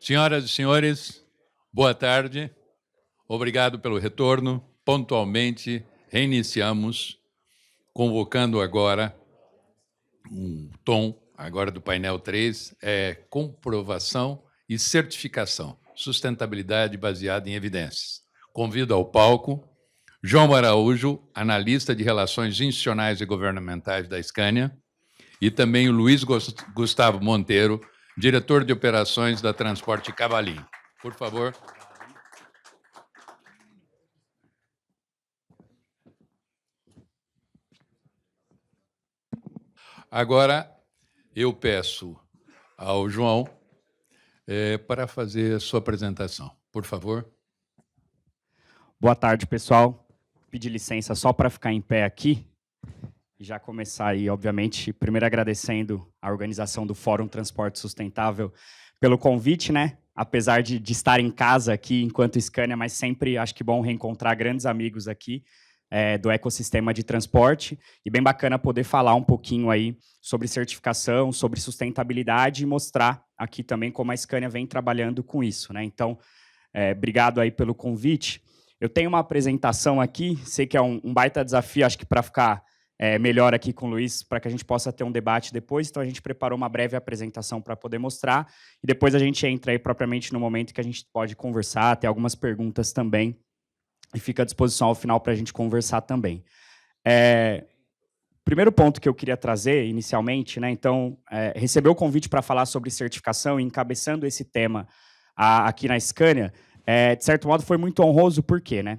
Senhoras e senhores, boa tarde. Obrigado pelo retorno. Pontualmente, reiniciamos, convocando agora um tom, agora do painel 3, comprovação e certificação, sustentabilidade baseada em evidências. Convido ao palco João Araújo, analista de relações institucionais e governamentais da Scania, e também o Luiz Gustavo Monteiro, diretor de operações da Transporte Cavalinho. Por favor. Agora, eu peço ao João para fazer a sua apresentação. Por favor. Boa tarde, pessoal. Pedir licença só para ficar em pé aqui e já começar aí, obviamente, primeiro agradecendo a organização do Fórum Transporte Sustentável pelo convite, né? Apesar de estar em casa aqui enquanto Scania, mas sempre acho que bom reencontrar grandes amigos aqui do ecossistema de transporte, e bem bacana poder falar um pouquinho aí sobre certificação, sobre sustentabilidade e mostrar aqui também como a Scania vem trabalhando com isso, né? Então, obrigado aí pelo convite. Eu tenho uma apresentação aqui, sei que é um baita desafio, acho que para ficar melhor aqui com o Luiz, para que a gente possa ter um debate depois, então a gente preparou uma breve apresentação para poder mostrar, e depois a gente entra aí propriamente no momento que a gente pode conversar, ter algumas perguntas também, e fica à disposição ao final para a gente conversar também. Primeiro ponto que eu queria trazer inicialmente, né, então, receber o convite para falar sobre certificação e encabeçando esse tema aqui na Scania, de certo modo foi muito honroso, porque, né,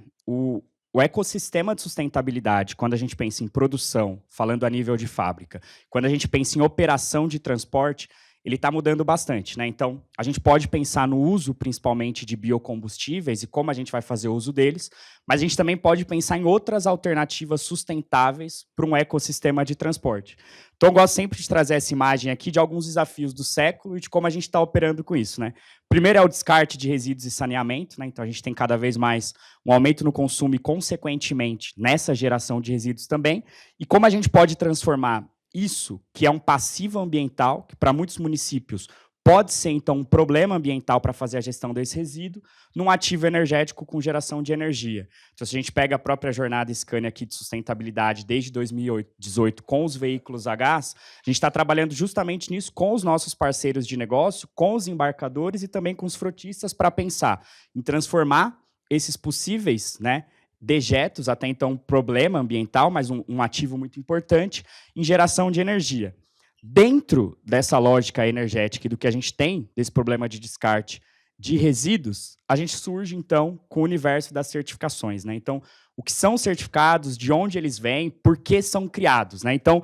o ecossistema de sustentabilidade, quando a gente pensa em produção, falando a nível de fábrica, quando a gente pensa em operação de transporte, ele está mudando bastante, né? Então, a gente pode pensar no uso, principalmente, de biocombustíveis e como a gente vai fazer uso deles, mas a gente também pode pensar em outras alternativas sustentáveis para um ecossistema de transporte. Então, eu gosto sempre de trazer essa imagem aqui de alguns desafios do século e de como a gente está operando com isso, né? Primeiro é o descarte de resíduos e saneamento, né? Então, a gente tem cada vez mais um aumento no consumo e, consequentemente, nessa geração de resíduos também, e como a gente pode transformar isso, que é um passivo ambiental, que para muitos municípios pode ser, então, um problema ambiental para fazer a gestão desse resíduo, num ativo energético com geração de energia. Então, se a gente pega a própria jornada Scania aqui de sustentabilidade desde 2018 com os veículos a gás, a gente está trabalhando justamente nisso com os nossos parceiros de negócio, com os embarcadores e também com os frotistas para pensar em transformar esses possíveis, né, dejetos, até então um problema ambiental, mas um ativo muito importante, em geração de energia. Dentro dessa lógica energética e do que a gente tem, desse problema de descarte de resíduos, a gente surge, então, com o universo das certificações, né? Então, o que são certificados, de onde eles vêm, por que são criados, né? Então,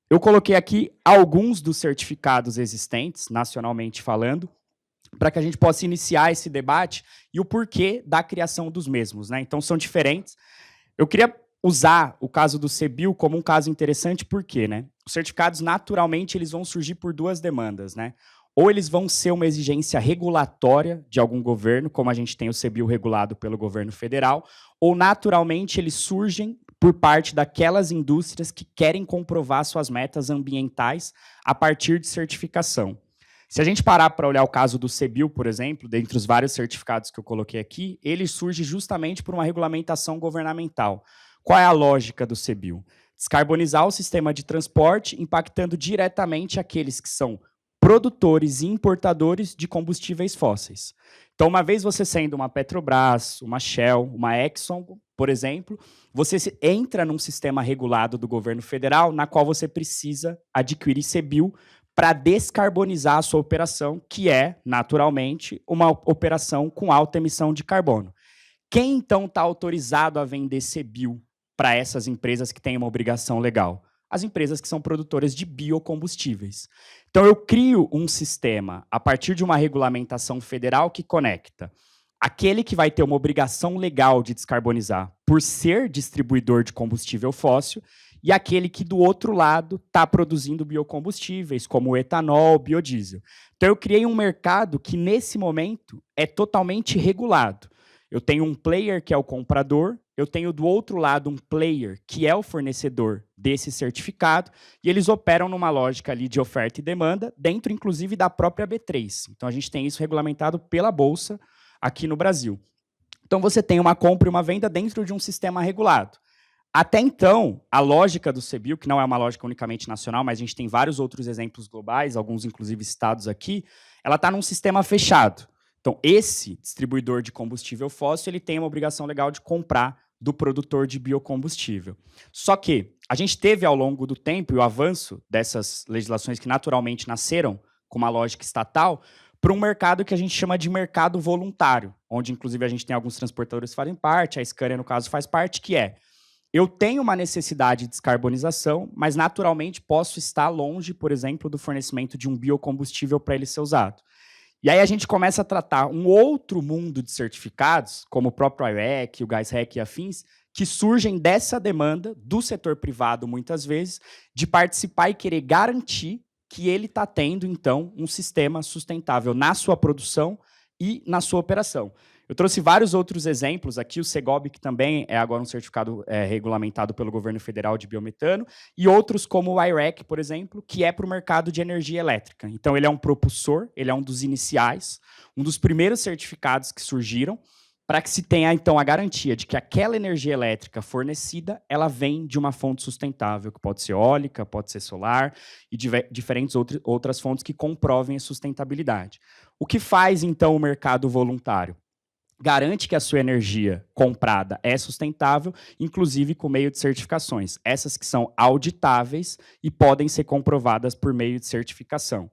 eu coloquei aqui alguns dos certificados existentes, nacionalmente falando, para que a gente possa iniciar esse debate e o porquê da criação dos mesmos, né? Então, são diferentes. Eu queria usar o caso do CBIO como um caso interessante, porque, né, os certificados, naturalmente, eles vão surgir por duas demandas, né? Ou eles vão ser uma exigência regulatória de algum governo, como a gente tem o CBIO regulado pelo governo federal, ou, naturalmente, eles surgem por parte daquelas indústrias que querem comprovar suas metas ambientais a partir de certificação. Se a gente parar para olhar o caso do CBIO, por exemplo, dentre os vários certificados que eu coloquei aqui, ele surge justamente por uma regulamentação governamental. Qual é a lógica do CBIO? Descarbonizar o sistema de transporte, impactando diretamente aqueles que são produtores e importadores de combustíveis fósseis. Então, uma vez você sendo uma Petrobras, uma Shell, uma Exxon, por exemplo, você entra num sistema regulado do governo federal, na qual você precisa adquirir CBIO para descarbonizar a sua operação, que é, naturalmente, uma operação com alta emissão de carbono. Quem, então, está autorizado a vender CBIO para essas empresas que têm uma obrigação legal? As empresas que são produtoras de biocombustíveis. Então, eu crio um sistema, a partir de uma regulamentação federal, que conecta aquele que vai ter uma obrigação legal de descarbonizar por ser distribuidor de combustível fóssil e aquele que, do outro lado, está produzindo biocombustíveis, como o etanol, biodiesel. Então, eu criei um mercado que, nesse momento, é totalmente regulado. Eu tenho um player, que é o comprador, eu tenho do outro lado um player, que é o fornecedor desse certificado, e eles operam numa lógica ali de oferta e demanda, dentro, inclusive, da própria B3. Então, a gente tem isso regulamentado pela Bolsa aqui no Brasil. Então, você tem uma compra e uma venda dentro de um sistema regulado. Até então, a lógica do CBIO, que não é uma lógica unicamente nacional, mas a gente tem vários outros exemplos globais, alguns inclusive citados aqui, ela está num sistema fechado. Então, esse distribuidor de combustível fóssil, ele tem uma obrigação legal de comprar do produtor de biocombustível. Só que a gente teve, ao longo do tempo, e o avanço dessas legislações que naturalmente nasceram com uma lógica estatal, para um mercado que a gente chama de mercado voluntário, onde, inclusive, a gente tem alguns transportadores que fazem parte, a Scania, no caso, faz parte, que é: eu tenho uma necessidade de descarbonização, mas naturalmente posso estar longe, por exemplo, do fornecimento de um biocombustível para ele ser usado. E aí a gente começa a tratar um outro mundo de certificados, como o próprio IREC, o GasREC e afins, que surgem dessa demanda do setor privado, muitas vezes, de participar e querer garantir que ele está tendo, então, um sistema sustentável na sua produção e na sua operação. Eu trouxe vários outros exemplos aqui, o Segob, que também é agora um certificado regulamentado pelo governo federal de biometano, e outros como o IREC, por exemplo, que é para o mercado de energia elétrica. Então, ele é um propulsor, ele é um dos iniciais, um dos primeiros certificados que surgiram, para que se tenha, então, a garantia de que aquela energia elétrica fornecida, ela vem de uma fonte sustentável, que pode ser eólica, pode ser solar, e diferentes outras fontes que comprovem a sustentabilidade. O que faz, então, o mercado voluntário? Garante que a sua energia comprada é sustentável, inclusive com meio de certificações. Essas que são auditáveis e podem ser comprovadas por meio de certificação.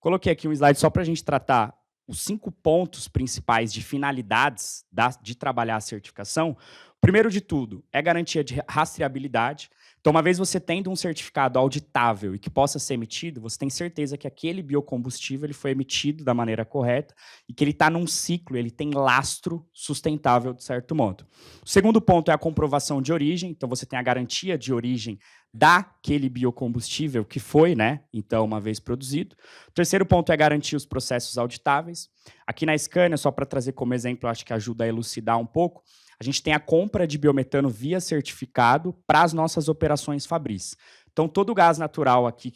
Coloquei aqui um slide só para a gente tratar os 5 pontos principais de finalidades de trabalhar a certificação. Primeiro de tudo, é garantia de rastreabilidade. Então, uma vez você tendo um certificado auditável e que possa ser emitido, você tem certeza que aquele biocombustível ele foi emitido da maneira correta e que ele está num ciclo, ele tem lastro sustentável, de certo modo. O segundo ponto é a comprovação de origem. Então, você tem a garantia de origem daquele biocombustível que foi, né, então, uma vez produzido. O terceiro ponto é garantir os processos auditáveis. Aqui na Scania, só para trazer como exemplo, acho que ajuda a elucidar um pouco, a gente tem a compra de biometano via certificado para as nossas operações fabris. Então, todo o gás natural aqui,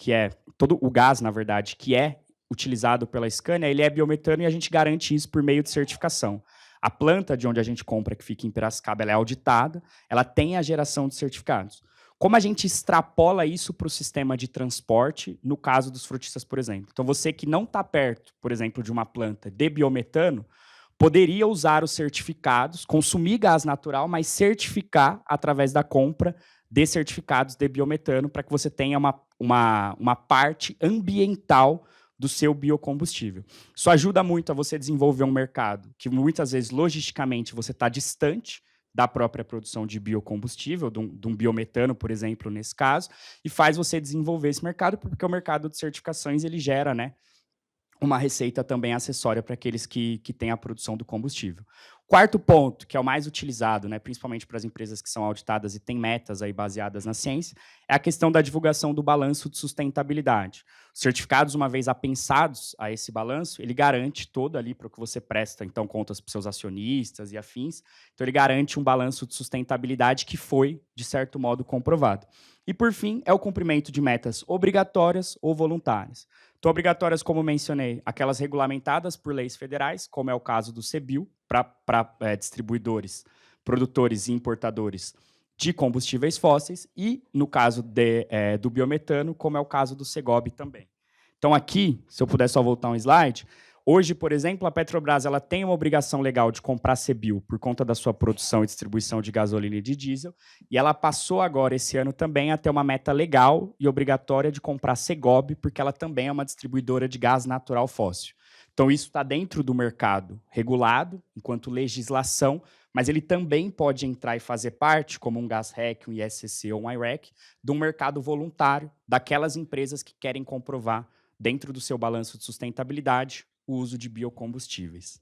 todo o gás, na verdade, que é utilizado pela Scania, ele é biometano e a gente garante isso por meio de certificação. A planta de onde a gente compra, que fica em Piracicaba, ela é auditada, ela tem a geração de certificados. Como a gente extrapola isso para o sistema de transporte, no caso dos frotistas, por exemplo? Então, você que não está perto, por exemplo, de uma planta de biometano, poderia usar os certificados, consumir gás natural, mas certificar através da compra de certificados de biometano para que você tenha uma parte ambiental do seu biocombustível. Isso ajuda muito a você desenvolver um mercado que muitas vezes, logisticamente, você está distante da própria produção de biocombustível, de um biometano, por exemplo, nesse caso, e faz você desenvolver esse mercado, porque o mercado de certificações ele gera, né, uma receita também acessória para aqueles que têm a produção do combustível. Quarto ponto, que é o mais utilizado, né, principalmente para as empresas que são auditadas e têm metas aí baseadas na ciência, é a questão da divulgação do balanço de sustentabilidade. Os certificados, uma vez apensados a esse balanço, ele garante todo ali para o que você presta, então, contas para os seus acionistas e afins. Então, ele garante um balanço de sustentabilidade que foi, de certo modo, comprovado. E, por fim, é o cumprimento de metas obrigatórias ou voluntárias. Então, obrigatórias, como mencionei, aquelas regulamentadas por leis federais, como é o caso do CBIO, para distribuidores, produtores e importadores de combustíveis fósseis, e, no caso do biometano, como é o caso do Segob também. Então, aqui, se eu puder só voltar um slide, hoje, por exemplo, a Petrobras ela tem uma obrigação legal de comprar CBIO por conta da sua produção e distribuição de gasolina e de diesel, e ela passou agora, esse ano, também a ter uma meta legal e obrigatória de comprar Segob, porque ela também é uma distribuidora de gás natural fóssil. Então, isso está dentro do mercado regulado, enquanto legislação, mas ele também pode entrar e fazer parte, como um GasREC, um ISCC ou um IREC, de um mercado voluntário daquelas empresas que querem comprovar, dentro do seu balanço de sustentabilidade, o uso de biocombustíveis.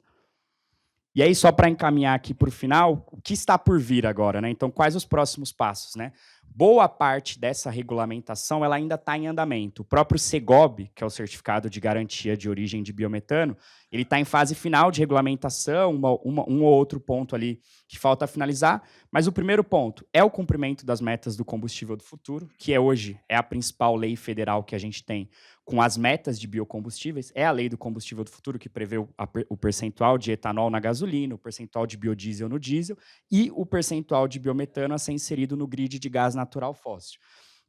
E aí, só para encaminhar aqui para o final, o que está por vir agora, né? Então, quais os próximos passos, né? boa parte dessa regulamentação ela ainda está em andamento. O próprio Segob, que é o Certificado de Garantia de Origem de Biometano, ele está em fase final de regulamentação, um ou outro ponto ali que falta finalizar, mas o primeiro ponto é o cumprimento das metas do combustível do futuro, que hoje é a principal lei federal que a gente tem com as metas de biocombustíveis, é a lei do combustível do futuro que prevê o percentual de etanol na gasolina, o percentual de biodiesel no diesel e o percentual de biometano a ser inserido no grid de gás natural fóssil.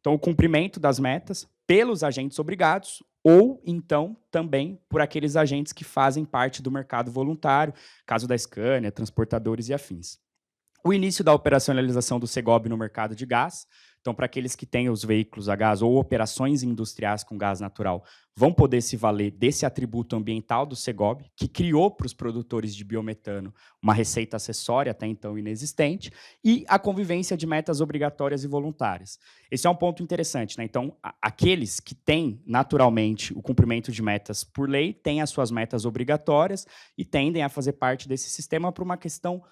Então, o cumprimento das metas pelos agentes obrigados ou, então, também por aqueles agentes que fazem parte do mercado voluntário, caso da Scania, transportadores e afins. O início da operacionalização do Segob no mercado de gás. Então, para aqueles que têm os veículos a gás ou operações industriais com gás natural, vão poder se valer desse atributo ambiental do Segob, que criou para os produtores de biometano uma receita acessória até então inexistente, e a convivência de metas obrigatórias e voluntárias. Esse é um ponto interessante, né? Então, aqueles que têm naturalmente o cumprimento de metas por lei, têm as suas metas obrigatórias e tendem a fazer parte desse sistema por uma questão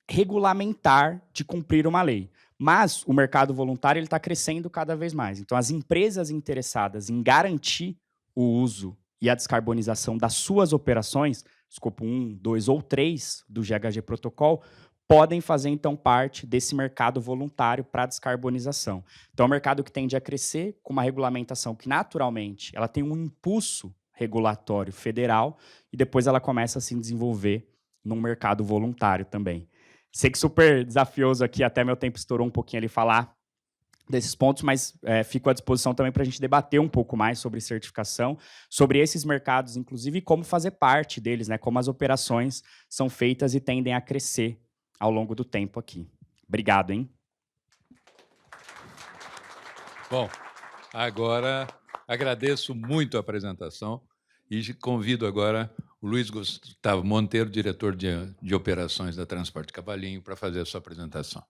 regulamentar de cumprir uma lei. Mas o mercado voluntário está crescendo cada vez mais. Então, as empresas interessadas em garantir o uso e a descarbonização das suas operações, escopo 1, 2 ou 3 do GHG Protocol, podem fazer, então, parte desse mercado voluntário para a descarbonização. Então, é um mercado que tende a crescer com uma regulamentação que, naturalmente, ela tem um impulso regulatório federal e depois ela começa a se desenvolver num mercado voluntário também. Sei que super desafioso aqui, até meu tempo estourou um pouquinho ali falar desses pontos, mas fico à disposição também para a gente debater um pouco mais sobre certificação, sobre esses mercados, inclusive, e como fazer parte deles, né? Como as operações são feitas e tendem a crescer ao longo do tempo aqui. Obrigado, hein? Bom, agora agradeço muito a apresentação e convido agora o Luiz Gustavo Monteiro, diretor de operações da Transporte Cavalinho, para fazer a sua apresentação.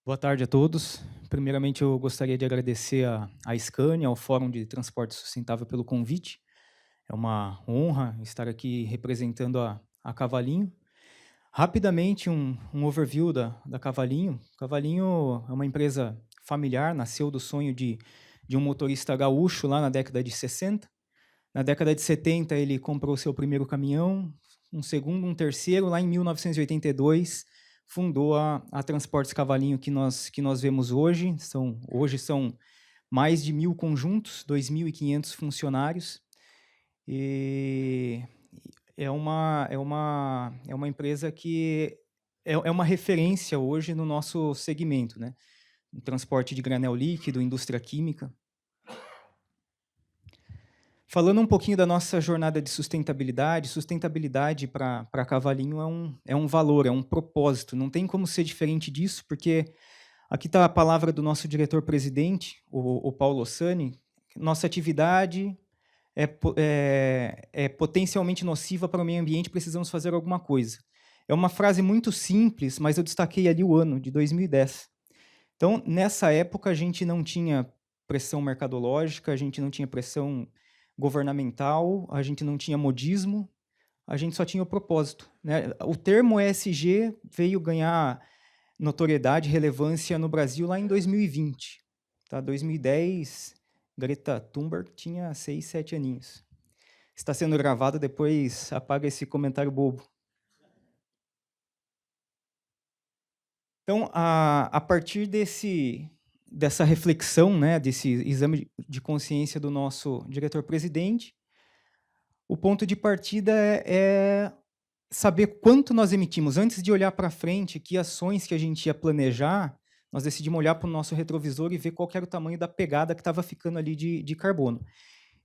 Boa tarde a todos. Primeiramente, eu gostaria de agradecer à Scania, ao Fórum de Transporte Sustentável, pelo convite. É uma honra estar aqui representando a Cavalinho. Rapidamente, um overview da Cavalinho. Cavalinho é uma empresa familiar, nasceu do sonho de um motorista gaúcho lá na década de 60. Na década de 70, ele comprou seu primeiro caminhão, um segundo, um terceiro. Lá em 1982, fundou a Transportes Cavalinho que nós vemos hoje. Hoje são mais de 1.000 conjuntos, 2.500 funcionários. E é uma empresa que é uma referência hoje no nosso segmento, né? No transporte de granel líquido, indústria química. Falando um pouquinho da nossa jornada de sustentabilidade, sustentabilidade para Cavalinho é um valor, é um propósito. Não tem como ser diferente disso, porque aqui está a palavra do nosso diretor-presidente, o Paulo Ossani. Nossa atividade é potencialmente nociva para o meio ambiente, precisamos fazer alguma coisa. É uma frase muito simples, mas eu destaquei ali o ano, de 2010. Então, nessa época, a gente não tinha pressão mercadológica, a gente não tinha pressão governamental, a gente não tinha modismo, a gente só tinha o propósito, né? O termo ESG veio ganhar notoriedade, relevância no Brasil lá em 2020. Tá? 2010, Greta Thunberg tinha 6, 7 aninhos. Está sendo gravado, depois apaga esse comentário bobo. Então, a partir dessa reflexão, né, desse exame de consciência do nosso diretor-presidente, o ponto de partida é saber quanto nós emitimos. Antes de olhar para frente, que ações que a gente ia planejar, nós decidimos olhar para o nosso retrovisor e ver qual que era o tamanho da pegada que estava ficando ali de carbono.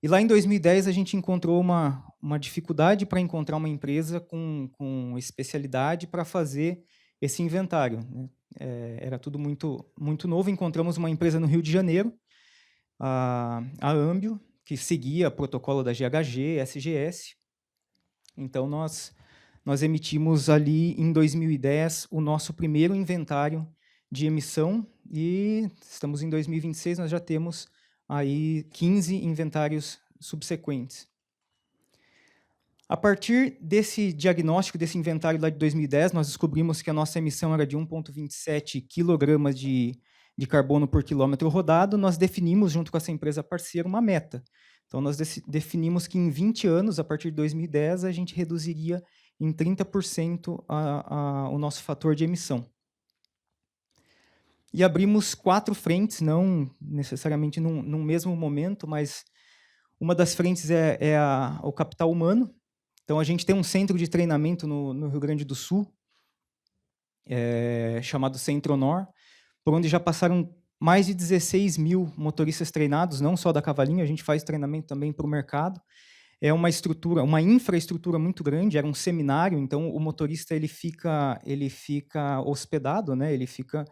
E lá em 2010, a gente encontrou uma dificuldade para encontrar uma empresa com especialidade para fazer esse inventário, né? Era tudo muito, muito novo. Encontramos uma empresa no Rio de Janeiro, a Ambio, que seguia o protocolo da GHG, SGS. Então, nós emitimos ali, em 2010, o nosso primeiro inventário de emissão e estamos em 2026, nós já temos aí 15 inventários subsequentes. A partir desse diagnóstico, desse inventário lá de 2010, nós descobrimos que a nossa emissão era de 1,27 kg de carbono por quilômetro rodado. Nós definimos, junto com essa empresa parceira, uma meta. Então, nós definimos que em 20 anos, a partir de 2010, a gente reduziria em 30% o nosso fator de emissão. E abrimos 4 frentes, não necessariamente num mesmo momento, mas uma das frentes é o capital humano. Então, a gente tem um centro de treinamento no Rio Grande do Sul, chamado Centro-Nor, por onde já passaram mais de 16 mil motoristas treinados, não só da Cavalinho, a gente faz treinamento também para o mercado. É uma estrutura, uma infraestrutura muito grande, era um seminário, então o motorista ele fica hospedado, né? Ele fica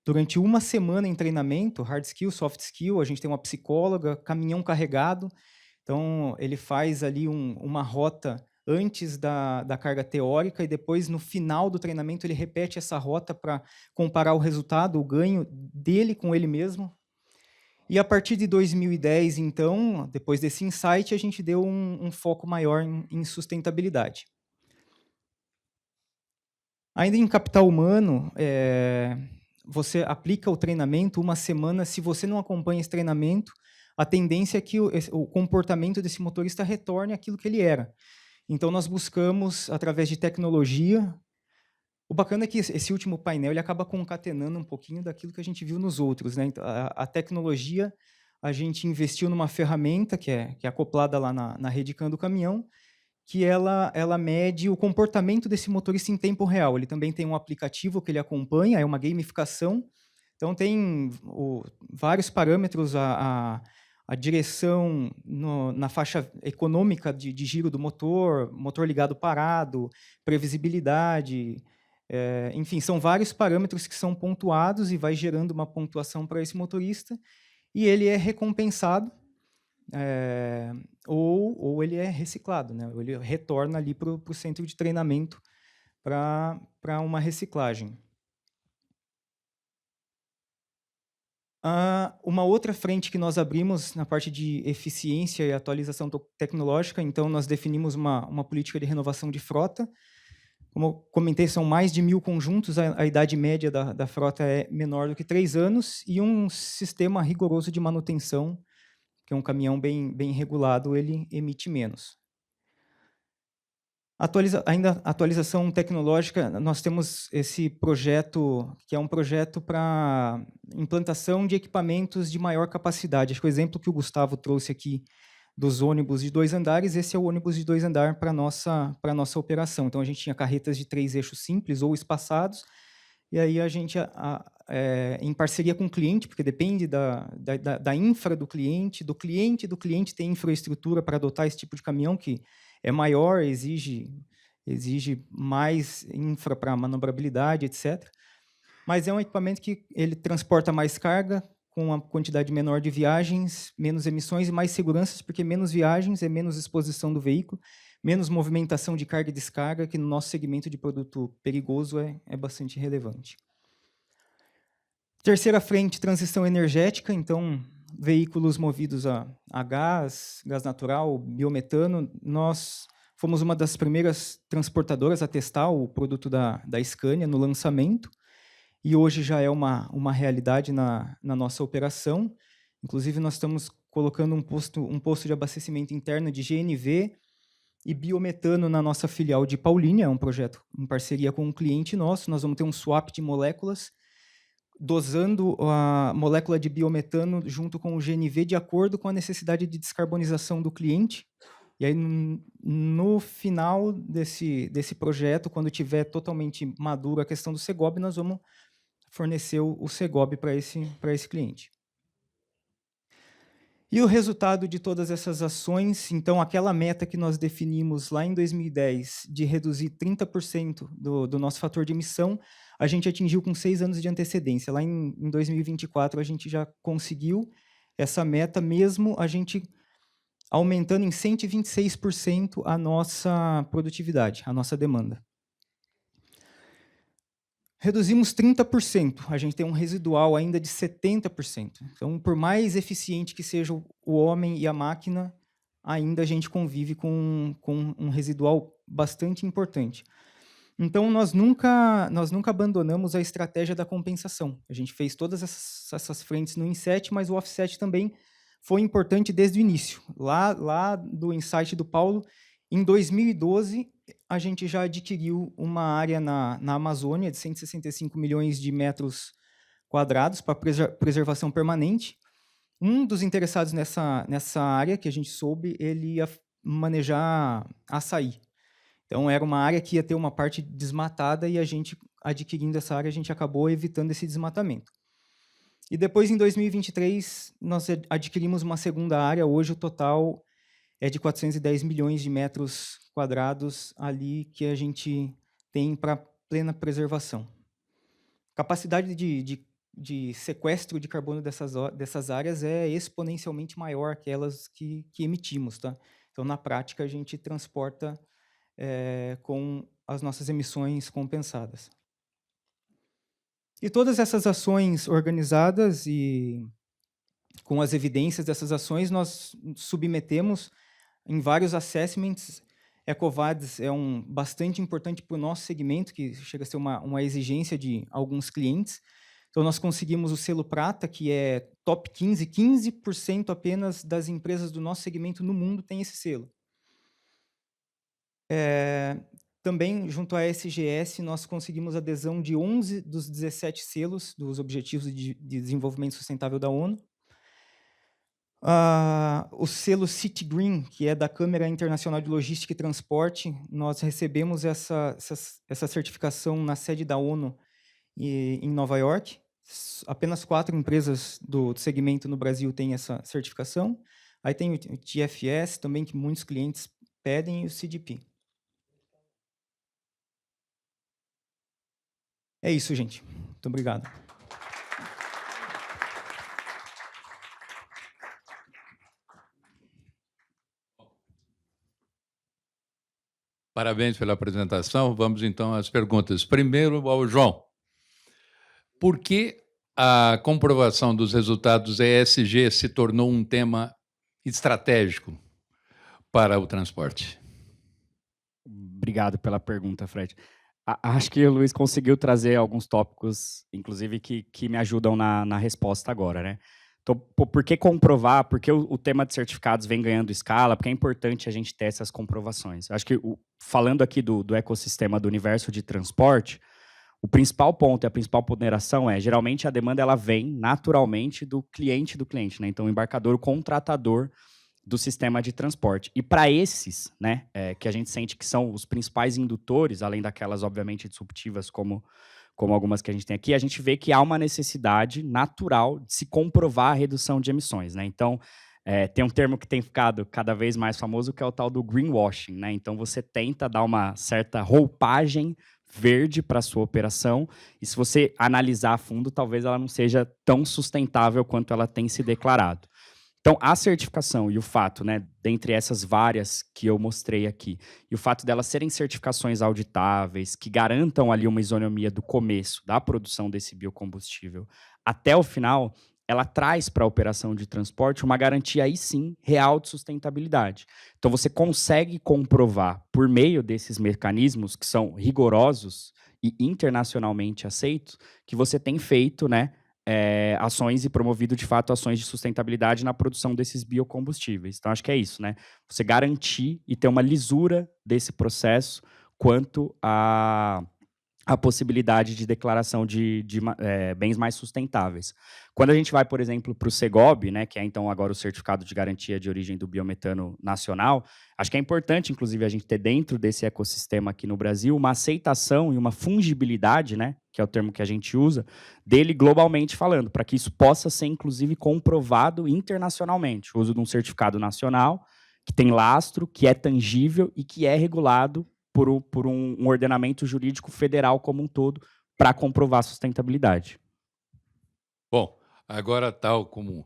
durante uma semana em treinamento, hard skill, soft skill, a gente tem uma psicóloga, caminhão carregado, então ele faz ali uma rota antes da carga teórica e depois, no final do treinamento, ele repete essa rota para comparar o resultado, o ganho dele com ele mesmo. E a partir de 2010, então, depois desse insight, a gente deu um foco maior em sustentabilidade. Ainda em capital humano, você aplica o treinamento uma semana. Se você não acompanha esse treinamento, a tendência é que o comportamento desse motorista retorne àquilo que ele era. Então, nós buscamos, através de tecnologia. O bacana é que esse último painel ele acaba concatenando um pouquinho daquilo que a gente viu nos outros, né? Então, a tecnologia, a gente investiu numa ferramenta que é acoplada lá na Redecam do caminhão, que ela mede o comportamento desse motorista em tempo real. Ele também tem um aplicativo que ele acompanha, é uma gamificação. Então, tem vários parâmetros, a direção na faixa econômica de giro do motor ligado parado, previsibilidade. Enfim, são vários parâmetros que são pontuados e vai gerando uma pontuação para esse motorista, e ele é recompensado ou ele é reciclado, né? Ele retorna ali para o centro de treinamento para uma reciclagem. Uma outra frente que nós abrimos na parte de eficiência e atualização tecnológica, então nós definimos uma política de renovação de frota. Como eu comentei, são mais de 1.000 conjuntos, a idade média da frota é menor do que 3 anos, e um sistema rigoroso de manutenção, que é um caminhão bem regulado, ele emite menos. Ainda atualização tecnológica, nós temos esse projeto, que é um projeto para implantação de equipamentos de maior capacidade. Acho que o exemplo que o Gustavo trouxe aqui dos ônibus de 2 andares, esse é o ônibus de 2 andares para a nossa operação. Então, a gente tinha carretas de 3 eixos simples ou espaçados, e aí a gente, em parceria com o cliente, porque depende da infra do cliente tem infraestrutura para adotar esse tipo de caminhão, que é maior, exige mais infra para manobrabilidade, etc. Mas é um equipamento que ele transporta mais carga, com uma quantidade menor de viagens, menos emissões e mais seguranças, porque menos viagens é menos exposição do veículo, menos movimentação de carga e descarga, que no nosso segmento de produto perigoso é bastante relevante. Terceira frente, transição energética. Então, veículos movidos a gás natural, biometano. Nós fomos uma das primeiras transportadoras a testar o produto da Scania no lançamento, e hoje já é uma realidade na nossa operação. Inclusive, nós estamos colocando um posto de abastecimento interno de GNV e biometano na nossa filial de Paulínia, é um projeto em parceria com um cliente nosso. Nós vamos ter um swap de moléculas, dosando a molécula de biometano junto com o GNV de acordo com a necessidade de descarbonização do cliente. E aí, no final desse projeto, quando tiver totalmente maduro a questão do Segob, nós vamos fornecer o Segob para esse cliente. E o resultado de todas essas ações, então, aquela meta que nós definimos lá em 2010 de reduzir 30% do nosso fator de emissão, a gente atingiu com 6 anos de antecedência. Lá em 2024, a gente já conseguiu essa meta, mesmo a gente aumentando em 126% a nossa produtividade, a nossa demanda. Reduzimos 30%, a gente tem um residual ainda de 70%. Então, por mais eficiente que seja o homem e a máquina, ainda a gente convive com um residual bastante importante. Então, nós nunca abandonamos a estratégia da compensação. A gente fez todas essas frentes no inset, mas o offset também foi importante desde o início. Lá do insight do Paulo, em 2012, a gente já adquiriu uma área na Amazônia de 165 milhões de metros quadrados para preservação permanente. Um dos interessados nessa área que a gente soube, ele ia manejar açaí. Então, era uma área que ia ter uma parte desmatada e a gente, adquirindo essa área, a gente acabou evitando esse desmatamento. E depois, em 2023, nós adquirimos uma segunda área. Hoje, o total é de 410 milhões de metros quadrados ali que a gente tem para plena preservação. Capacidade de sequestro de carbono dessas áreas é exponencialmente maior que aquelas que emitimos. Tá? Então, na prática, a gente transporta com as nossas emissões compensadas. E todas essas ações organizadas e com as evidências dessas ações, nós submetemos em vários assessments. EcoVadis é bastante importante para o nosso segmento, que chega a ser uma exigência de alguns clientes. Então, nós conseguimos o selo prata, que é top 15, 15% apenas das empresas do nosso segmento no mundo tem esse selo. Também, junto à SGS, nós conseguimos adesão de 11 dos 17 selos dos Objetivos de Desenvolvimento Sustentável da ONU. O selo City Green, que é da Câmara Internacional de Logística e Transporte, nós recebemos essa certificação na sede da ONU em Nova York. Apenas 4 empresas do segmento no Brasil têm essa certificação. Aí tem o TFS também, que muitos clientes pedem, e o CDP. É isso, gente. Muito obrigado. Parabéns pela apresentação. Vamos, então, às perguntas. Primeiro, ao João. Por que a comprovação dos resultados ESG se tornou um tema estratégico para o transporte? Obrigado pela pergunta, Fred. Acho que o Luiz conseguiu trazer alguns tópicos, inclusive, que me ajudam na resposta agora, né? Então, por que comprovar? Por que o tema de certificados vem ganhando escala? Porque é importante a gente ter essas comprovações. Acho que, falando aqui do ecossistema do universo de transporte, o principal ponto e a principal ponderação geralmente a demanda ela vem naturalmente do cliente, né? Então, o embarcador, o contratador do sistema de transporte. E para esses, né, que a gente sente que são os principais indutores, além daquelas, obviamente, disruptivas, como algumas que a gente tem aqui, a gente vê que há uma necessidade natural de se comprovar a redução de emissões, né? Então, tem um termo que tem ficado cada vez mais famoso, que é o tal do greenwashing, né? Então, você tenta dar uma certa roupagem verde para a sua operação, e se você analisar a fundo, talvez ela não seja tão sustentável quanto ela tem se declarado. Então, a certificação e o fato, né, dentre essas várias que eu mostrei aqui, e o fato delas serem certificações auditáveis, que garantam ali uma isonomia do começo da produção desse biocombustível até o final, ela traz para a operação de transporte uma garantia, aí sim, real de sustentabilidade. Então, você consegue comprovar, por meio desses mecanismos que são rigorosos e internacionalmente aceitos, que você tem feito, né, ações e promovido, de fato, ações de sustentabilidade na produção desses biocombustíveis. Então, acho que é isso, né? Você garantir e ter uma lisura desse processo quanto à possibilidade de declaração de bens mais sustentáveis. Quando a gente vai, por exemplo, para o Segob, né, que é então agora o Certificado de Garantia de Origem do Biometano Nacional, acho que é importante, inclusive, a gente ter dentro desse ecossistema aqui no Brasil uma aceitação e uma fungibilidade, né, que é o termo que a gente usa, dele globalmente falando, para que isso possa ser, inclusive, comprovado internacionalmente. O uso de um certificado nacional, que tem lastro, que é tangível e que é regulado por um ordenamento jurídico federal como um todo para comprovar a sustentabilidade. Bom, agora, tal como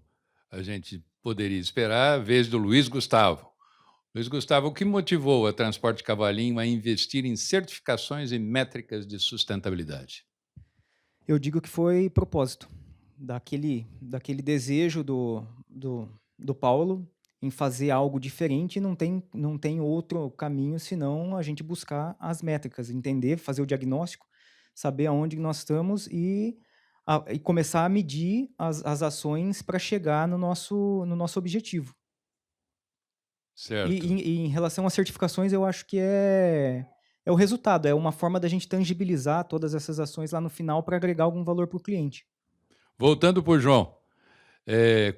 a gente poderia esperar, a vez do Luiz Gustavo. Luiz Gustavo, o que motivou a Transporte Cavalinho a investir em certificações e métricas de sustentabilidade? Eu digo que foi propósito, daquele desejo do Paulo em fazer algo diferente, não tem outro caminho senão a gente buscar as métricas, entender, fazer o diagnóstico, saber aonde nós estamos e começar a medir as ações para chegar no nosso objetivo. Certo. E em relação às certificações, eu acho que é o resultado, é uma forma da gente tangibilizar todas essas ações lá no final para agregar algum valor para o cliente. Voltando para o João,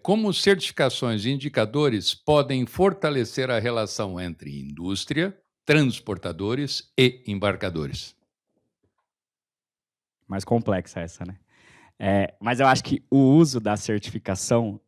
como certificações e indicadores podem fortalecer a relação entre indústria, transportadores e embarcadores? Mais complexa essa, né? Mas eu acho que o uso da certificação,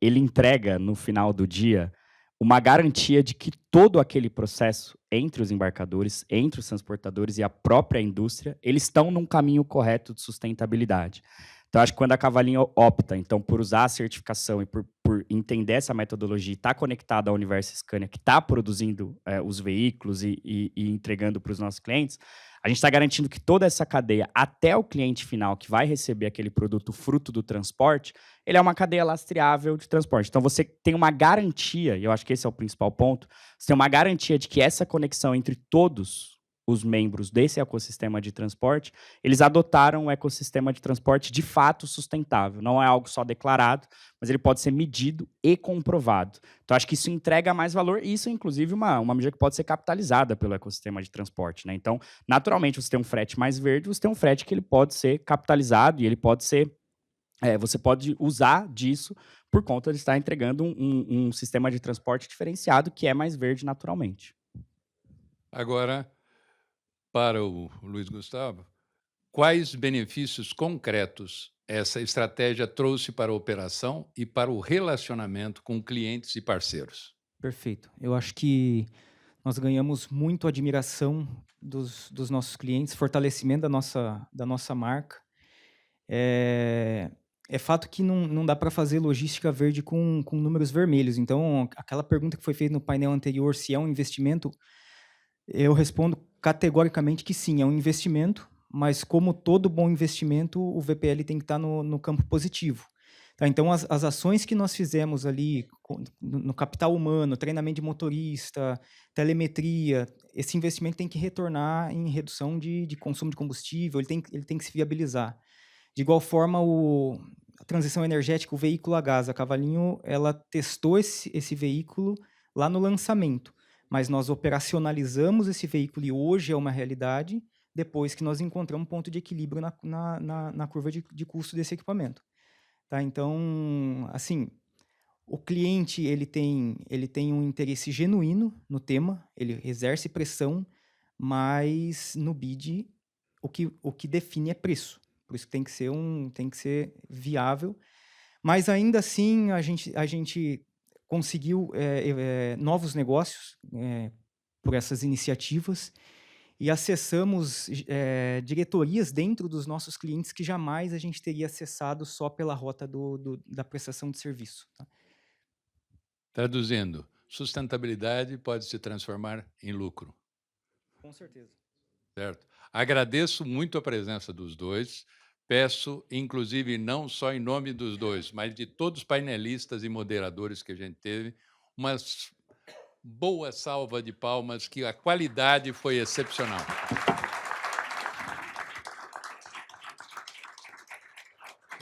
ele entrega, no final do dia, uma garantia de que todo aquele processo entre os embarcadores, entre os transportadores e a própria indústria, eles estão num caminho correto de sustentabilidade. Então, acho que quando a Cavalinho opta, então, por usar a certificação e por entender essa metodologia e estar conectada ao universo Scania, que está produzindo os veículos e entregando para os nossos clientes, a gente está garantindo que toda essa cadeia, até o cliente final que vai receber aquele produto fruto do transporte, ele é uma cadeia lastreável de transporte. Então, você tem uma garantia, e eu acho que esse é o principal ponto, você tem uma garantia de que essa conexão entre todos os membros desse ecossistema de transporte, eles adotaram um ecossistema de transporte de fato sustentável. Não é algo só declarado, mas ele pode ser medido e comprovado. Então, acho que isso entrega mais valor e isso é, inclusive, uma medida que pode ser capitalizada pelo ecossistema de transporte, né? Então, naturalmente, você tem um frete mais verde, você tem um frete que ele pode ser capitalizado e ele pode ser você pode usar disso por conta de estar entregando um sistema de transporte diferenciado que é mais verde naturalmente. Agora, para o Luiz Gustavo, quais benefícios concretos essa estratégia trouxe para a operação e para o relacionamento com clientes e parceiros? Perfeito. Eu acho que nós ganhamos muito admiração dos nossos clientes, fortalecimento da nossa marca. É fato que não dá para fazer logística verde com números vermelhos. Então, aquela pergunta que foi feita no painel anterior, se é um investimento, eu respondo categoricamente que sim, é um investimento, mas como todo bom investimento, o VPL tem que estar no campo positivo. Tá, então, as ações que nós fizemos ali no capital humano, treinamento de motorista, telemetria, esse investimento tem que retornar em redução de consumo de combustível, ele tem que se viabilizar. De igual forma, a transição energética, o veículo a gás, a Cavalinho, ela testou esse veículo lá no lançamento, mas nós operacionalizamos esse veículo e hoje é uma realidade depois que nós encontramos um ponto de equilíbrio na curva de custo desse equipamento. Tá? Então, assim, o cliente ele tem um interesse genuíno no tema, ele exerce pressão, mas no bid o que define é preço. Por isso que tem que ser viável. Mas ainda assim a gente conseguiu novos negócios por essas iniciativas e acessamos diretorias dentro dos nossos clientes que jamais a gente teria acessado só pela rota da prestação de serviço. Tá? Traduzindo, sustentabilidade pode se transformar em lucro. Com certeza. Certo? Agradeço muito a presença dos dois. Peço, inclusive, não só em nome dos dois, mas de todos os painelistas e moderadores que a gente teve, uma boa salva de palmas, que a qualidade foi excepcional.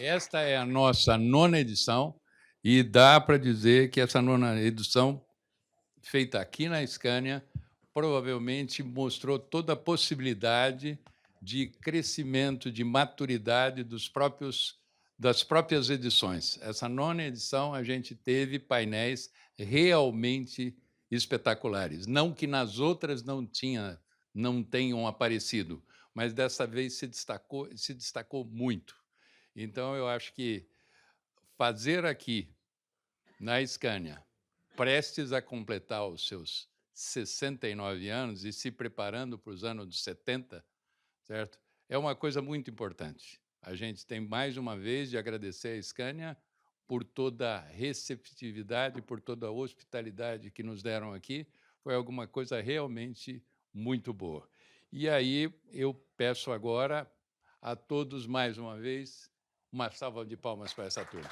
Esta é a nossa 9ª edição e dá para dizer que essa 9ª edição, feita aqui na Scania, provavelmente mostrou toda a possibilidade de crescimento, de maturidade das próprias edições. Essa 9ª edição, a gente teve painéis realmente espetaculares. Não que nas outras não tenham aparecido, mas dessa vez se destacou muito. Então, eu acho que fazer aqui, na Scania, prestes a completar os seus 69 anos e se preparando para os anos 70, certo? É uma coisa muito importante. A gente tem, mais uma vez, de agradecer à Scania por toda a receptividade, por toda a hospitalidade que nos deram aqui. Foi alguma coisa realmente muito boa. E aí, eu peço agora a todos, mais uma vez, uma salva de palmas para essa turma.